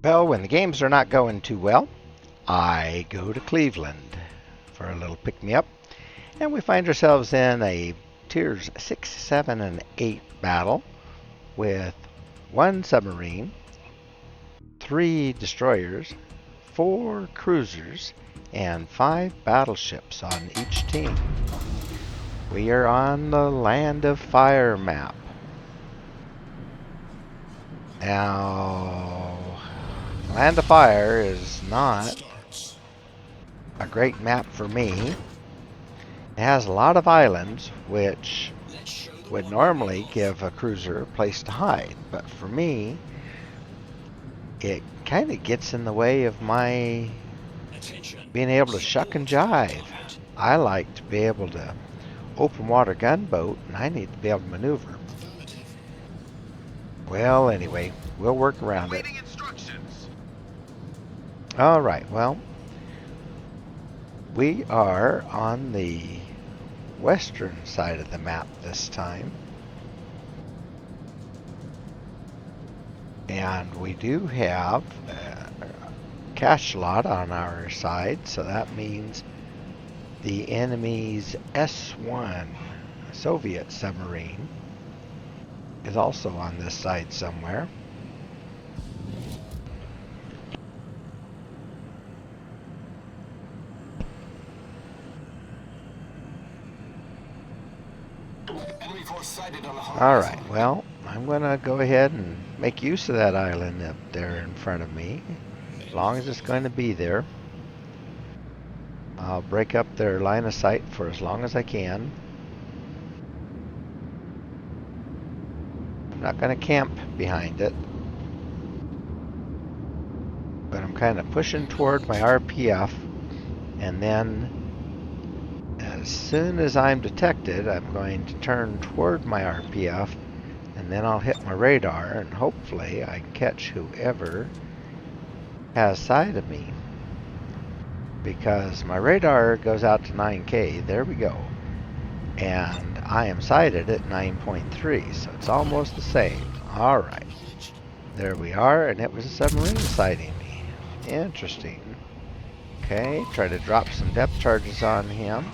Well, when the games are not going too well, I go to Cleveland for a little pick-me-up, and we find ourselves in a Tiers 6, 7, and 8 battle with 1 submarine, 3 destroyers, 4 cruisers, and 5 battleships on each team. We are on the Land of Fire map. Now, Land of Fire is not a great map for me. It has a lot of islands, which would normally give a cruiser a place to hide. But for me, it kind of gets in the way of my being able to shuck and jive. I like to be able to open water gunboat, and I need to be able to maneuver. Well, anyway, we'll work around it. All right, well, we are on the western side of the map this time. And we do have a cash lot on our side, so that means the enemy's S-1 Soviet submarine is also on this side somewhere. Alright, well, I'm going to go ahead and make use of that island up there in front of me, as long as it's going to be there. I'll break up their line of sight for as long as I can. I'm not going to camp behind it, but I'm kind of pushing toward my RPF, and then as soon as I'm detected, I'm going to turn toward my RPF, and then I'll hit my radar, and hopefully I can catch whoever has sight of me. Because my radar goes out to 9K, there we go. And I am sighted at 9.3, so it's almost the same. Alright, there we are, and it was a submarine sighting me. Interesting. Okay, try to drop some depth charges on him.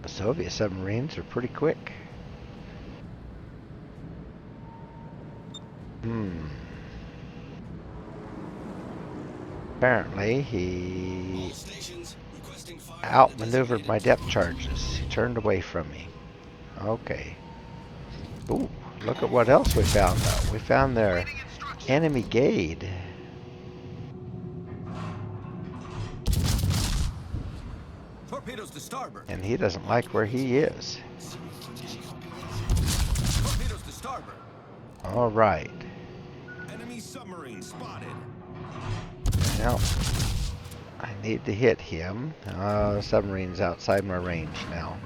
The Soviet submarines are pretty quick. Apparently, he outmaneuvered my depth charges. He turned away from me. Okay. Ooh, look at what else we found, though. We found their enemy Gade. Torpedoes to starboard. And he doesn't like where he is. Torpedoes to starboard. All right. Enemy submarine spotted. Now, I need to hit him. The submarine's outside my range now.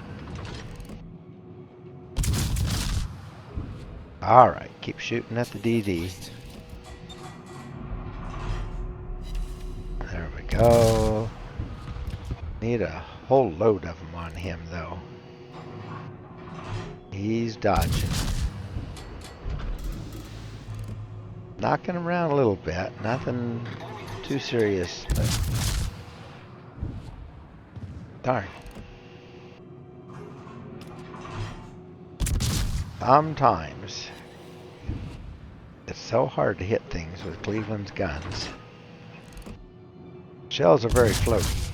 All right, keep shooting at the DD. There we go. Need a whole load of them on him, though. He's dodging. Knocking him around a little bit. Nothing too serious. But darn. Sometimes it's so hard to hit things with Cleveland's guns. Shells are very floaty.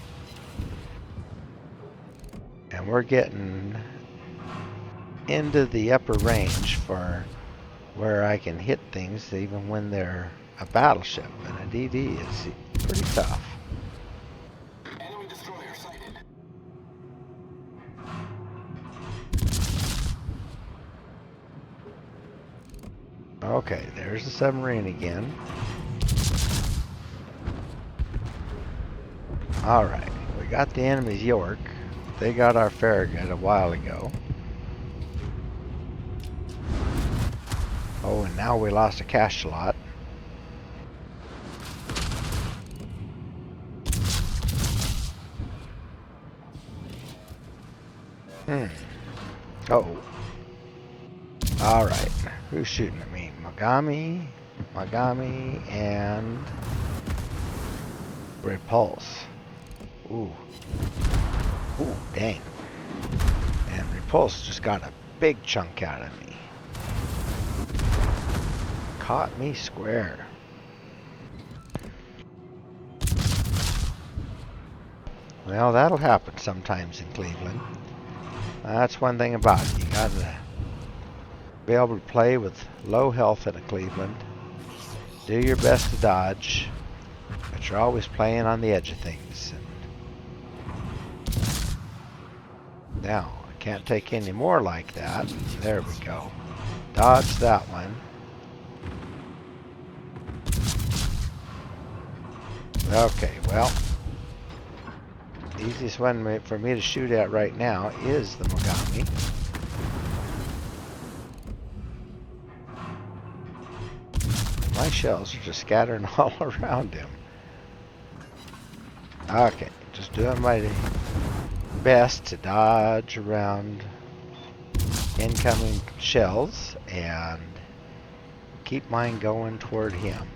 And we're getting into the upper range for where I can hit things even when they're a battleship. And a DD is pretty tough. Enemy destroyer sighted. Okay, there's the submarine again. Alright, we got the enemy's York. They got our Farragut a while ago. Oh, and now we lost a cash slot. Oh. Alright, who's shooting at me? Mogami, and Repulse. Ooh. Ooh, dang. And Repulse just got a big chunk out of me. Caught me square. Well, that'll happen sometimes in Cleveland. That's one thing about it. You gotta be able to play with low health in a Cleveland. Do your best to dodge, but you're always playing on the edge of things. And now, I can't take any more like that. There we go. Dodge that one. Okay, well, the easiest one for me to shoot at right now is the Mogami. My shells are just scattering all around him. Okay, just doing my best to dodge around incoming shells and keep mine going toward him.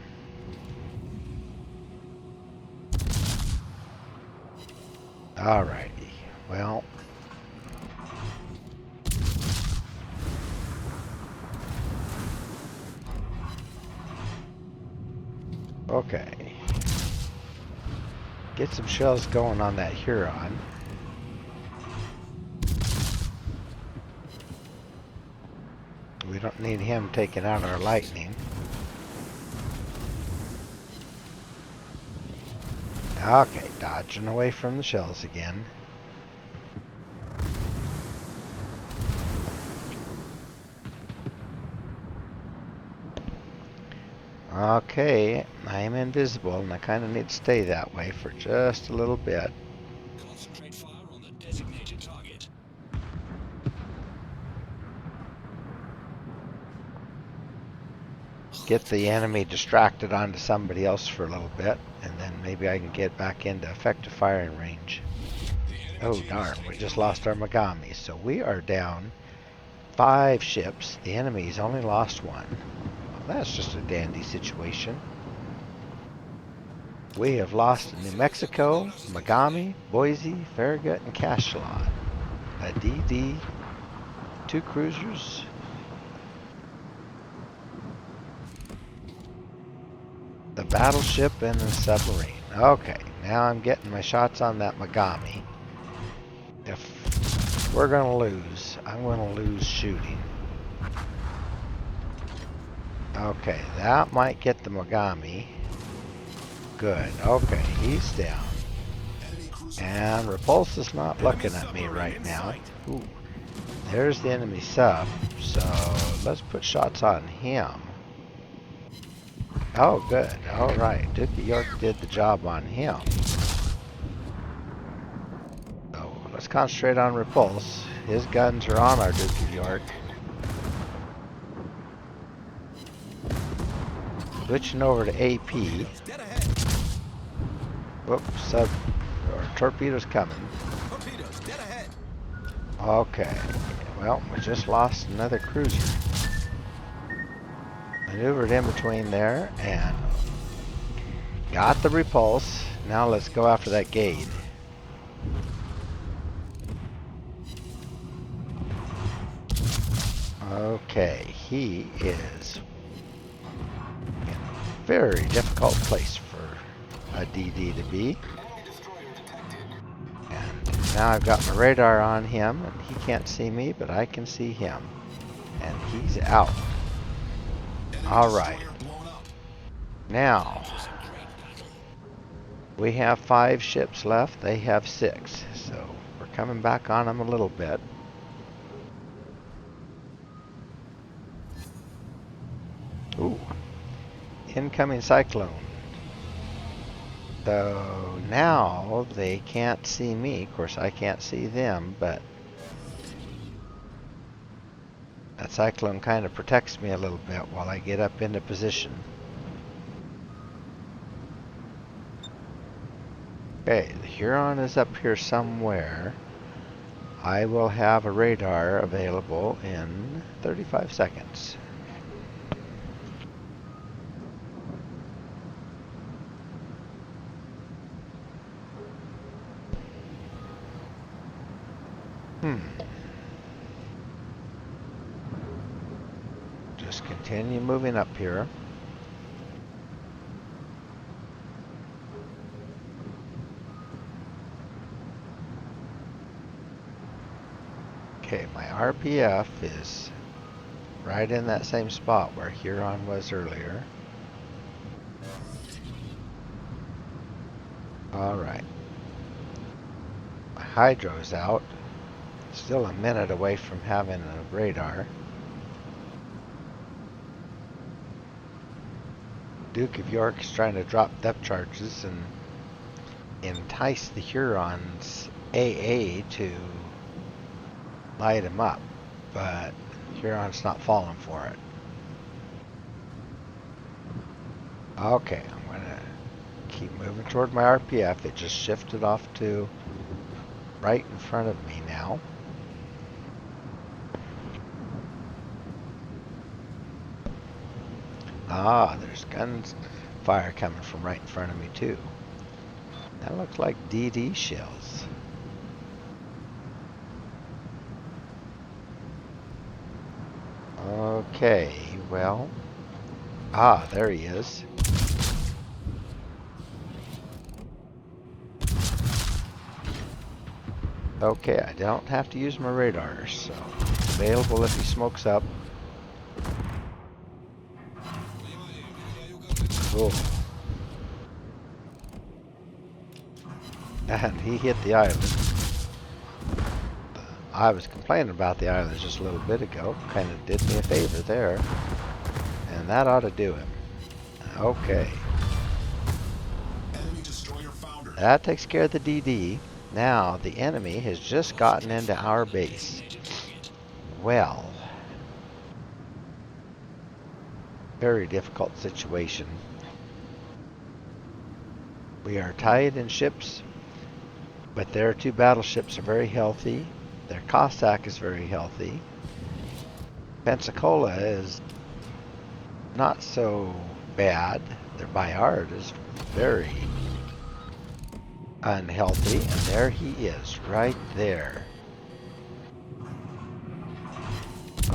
Alrighty, well. Okay. Get some shells going on that Huron. We don't need him taking out our lightning. Okay, dodging away from the shells again. Okay, I am invisible and I kind of need to stay that way for just a little bit. Concentrate fire on the designated target. Get the enemy distracted onto somebody else for a little bit, and then maybe I can get back into effective firing range. Oh darn, we just lost our Mogami, so we are down 5 ships. The enemy's only lost 1. Well, that's just a dandy situation. We have lost New Mexico, Mogami, Boise, Farragut, and Cachalot. A DD, 2 cruisers, the battleship, and the submarine. Okay, now I'm getting my shots on that Mogami. If we're going to lose, I'm going to lose shooting. Okay, that might get the Mogami. Good. Okay, he's down. And Repulse is not looking at me right now. Ooh, there's the enemy sub. So let's put shots on him. Oh, good. All right. Duke of York did the job on him. So let's concentrate on Repulse. His guns are on our Duke of York. Switching over to AP. Whoops, sub or torpedoes coming. Torpedoes, dead ahead. Okay. Well, we just lost another cruiser. Maneuvered in between there and got the Repulse. Now let's go after that Gade. Okay, he is in a very difficult place for a DD to be. And now I've got my radar on him, and he can't see me, but I can see him. And he's out. Alright. Now, we have 5 ships left. They have 6. So, we're coming back on them a little bit. Ooh. Incoming cyclone. So now they can't see me. Of course, I can't see them, but that cyclone kind of protects me a little bit while I get up into position. Okay, the Huron is up here somewhere. I will have a radar available in 35 seconds. Just continue moving up here. Okay, my RPF is right in that same spot where Huron was earlier. Alright. My hydro's out. Still a minute away from having a radar. Duke of York is trying to drop depth charges and entice the Hurons AA to light him up, but Huron's not falling for it. Okay, I'm gonna keep moving toward my RPF. It just shifted off to right in front of me now. Ah, there's gunfire coming from right in front of me too. That looks like DD shells. Okay, well. Ah, there he is. Okay, I don't have to use my radar, so available if he smokes up. Cool. And he hit the island. I was complaining about the island just a little bit ago. Kind of did me a favor there. And that ought to do him. Okay. Enemy destroyer foundered. That takes care of the DD. Now, the enemy has just gotten into our base. Well. Very difficult situation. We are tied in ships, but their two battleships are very healthy. Their Cossack is very healthy. Pensacola is not so bad. Their Bayard is very unhealthy, and there he is, right there.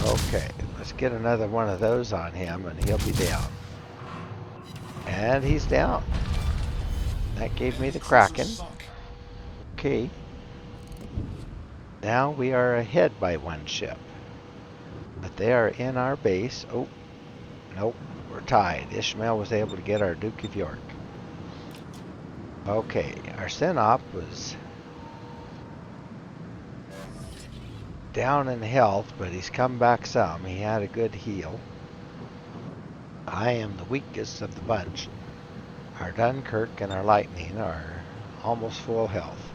Okay, let's get another one of those on him, and he'll be down. And he's down. That gave me the Kraken. Okay. Now we are ahead by one ship. But they are in our base. Oh, nope, we're tied. Ishmael was able to get our Duke of York. Okay, our Synop was down in health, but he's come back some. He had a good heal. I am the weakest of the bunch. Our Dunkirk and our Lightning are almost full health.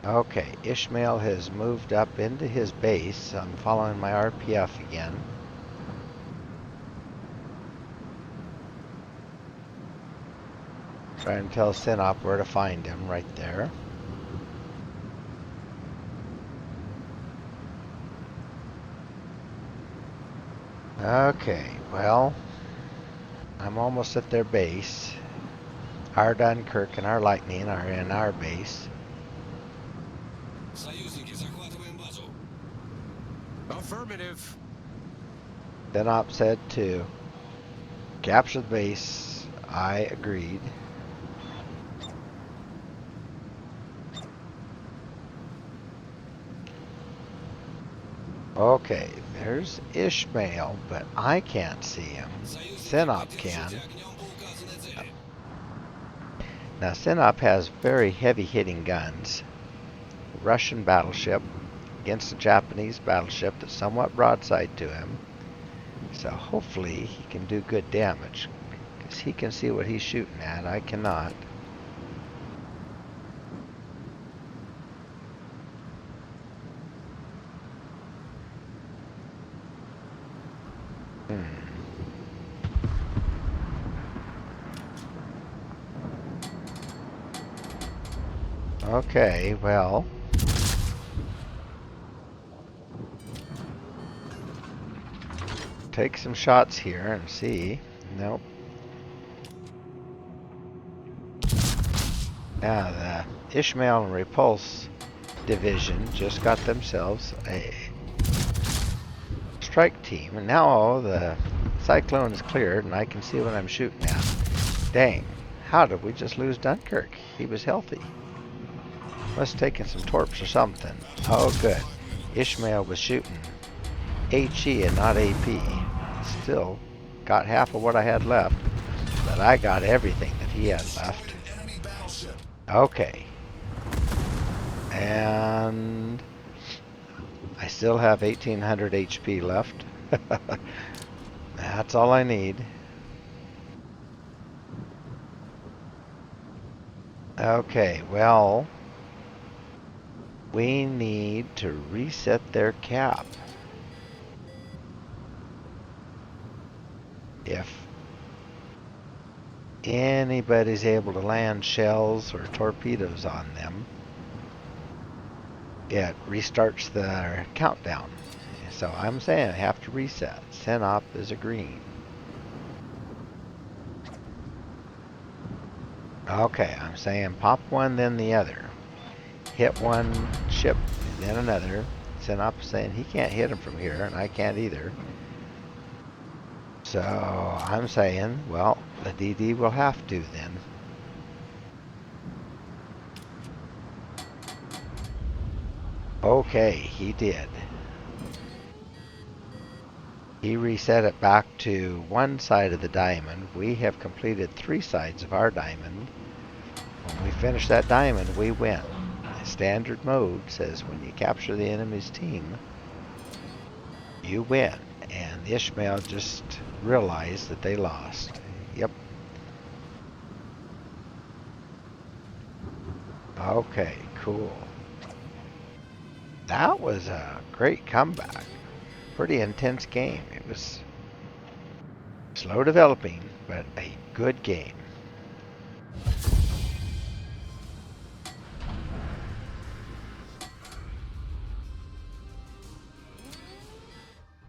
Okay, Ishmael has moved up into his base. I'm following my RPF again. Trying to tell Synop where to find him, right there. Okay, well, I'm almost at their base. Our Dunkirk and our Lightning are in our base. Affirmative. Synop said to capture the base. I agreed. Okay, there's Ishmael, but I can't see him. Synop can. Now, Synop has very heavy-hitting guns. Russian battleship against a Japanese battleship that's somewhat broadside to him. So hopefully he can do good damage, because he can see what he's shooting at. I cannot. Okay, well. Take some shots here and see. Nope. Now the Ishmael and Repulse division just got themselves a strike team, and now the cyclone is cleared and I can see what I'm shooting at. Dang, how did we just lose Dunkirk? He was healthy. Must have taken some torps or something. Oh good. Ishmael was shooting HE and not AP. Still got half of what I had left, but I got everything that he had left. Okay. And I still have 1800 HP left. That's all I need. Okay, well, we need to reset their cap. If anybody's able to land shells or torpedoes on them, it restarts the countdown. So I'm saying I have to reset. Synop is a green. Okay, I'm saying pop one, then the other. Hit one ship, then another. Synop is saying he can't hit him from here, and I can't either. So I'm saying, well, the DD will have to then. Okay, he did. He reset it back to one side of the diamond. We have completed 3 sides of our diamond. When we finish that diamond, we win. Standard mode says when you capture the enemy's team, you win. And Ishmael just realized that they lost. Yep. Okay, cool. That was a great comeback. Pretty intense game. It was slow developing, but a good game.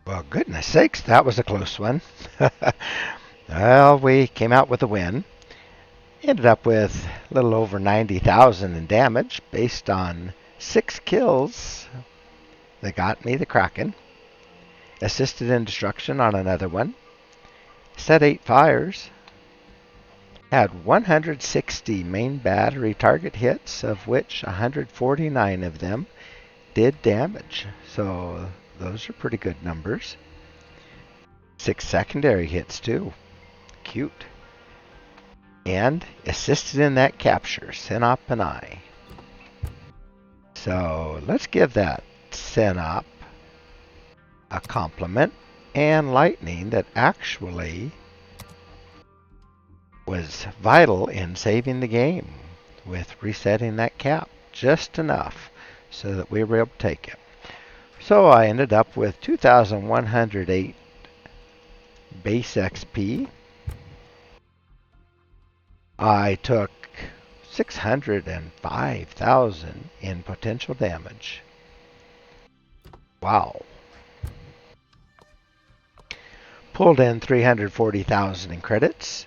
Well, goodness sakes, that was a close one. Well, we came out with a win. Ended up with a little over 90,000 in damage based on 6 kills that got me the Kraken. Assisted in destruction on another one. Set 8 fires. Had 160 main battery target hits, of which 149 of them did damage. So those are pretty good numbers. 6 secondary hits too. Cute. And assisted in that capture, Synop and I. So let's give that Synop a compliment and Lightning that actually was vital in saving the game with resetting that cap just enough so that we were able to take it. So I ended up with 2,108 base XP. I took 605,000 in potential damage. Wow. Pulled in 340,000 in credits,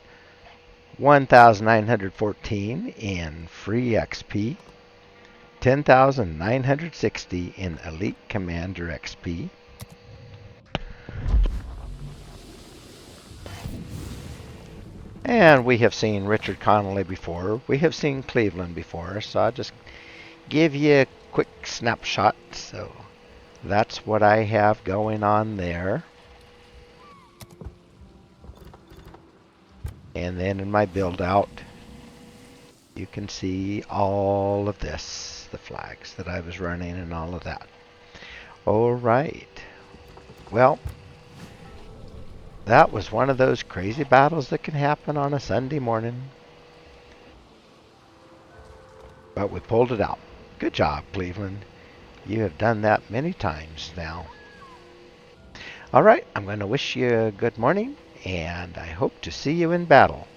1,914 in free XP, 10,960 in Elite Commander XP. And we have seen Richard Connolly before. We have seen Cleveland before. So I'll just give you a quick snapshot. So that's what I have going on there. And then in my build out, you can see all of this, the flags that I was running and all of that. All right. Well, that was one of those crazy battles that can happen on a Sunday morning. But we pulled it out. Good job, Cleveland. You have done that many times now. All right, I'm going to wish you a good morning, and I hope to see you in battle.